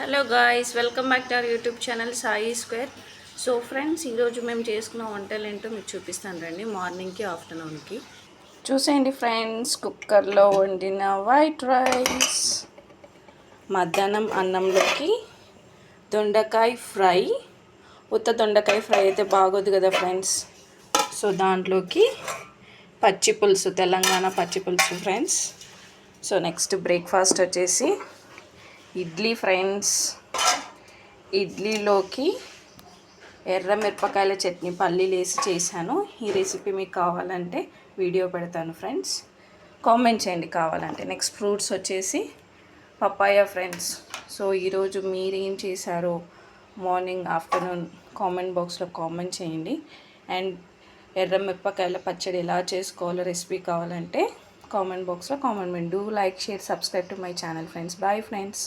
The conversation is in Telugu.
Hello guys, welcome back to our YouTube channel Sai square. So friends, ఈరోజు మేము చేసుకున్న వంటలు ఏంటో మీకు చూపిస్తాను రండి. మార్నింగ్కి ఆఫ్టర్నూన్కి చూసేయండి ఫ్రెండ్స్. కుక్కర్లో వండిన వైట్ రైస్, మధ్యాహ్నం అన్నంలోకి దొండకాయ ఫ్రై. ఉత్త దొండకాయ ఫ్రై అయితే బాగోదు కదా ఫ్రెండ్స్. సో దాంట్లోకి పచ్చి పులుసు, తెలంగాణ పచ్చి పులుసు ఫ్రెండ్స్. సో నెక్స్ట్ బ్రేక్ఫాస్ట్ వచ్చేసి ఇడ్లీ ఫ్రెండ్స్. ఇడ్లీలోకి ఎర్ర మిరపకాయల చట్నీ పల్లీలు వేసి చేశాను. ఈ రెసిపీ మీకు కావాలంటే వీడియో పెడతాను ఫ్రెండ్స్, కామెంట్ చేయండి కావాలంటే. నెక్స్ట్ ఫ్రూట్స్ వచ్చేసి పపాయ ఫ్రెండ్స్. సో ఈరోజు మీరేం చేశారో మార్నింగ్ ఆఫ్టర్నూన్ కామెంట్ బాక్స్లో కామెంట్ చేయండి. అండ్ ఎర్ర మిరపకాయల పచ్చడి ఎలా చేసుకోవాలో రెసిపీ కావాలంటే కామెంట్ బాక్స్లో కామెంట్ చేయండి. Do like, share, subscribe to my channel friends. Bye friends.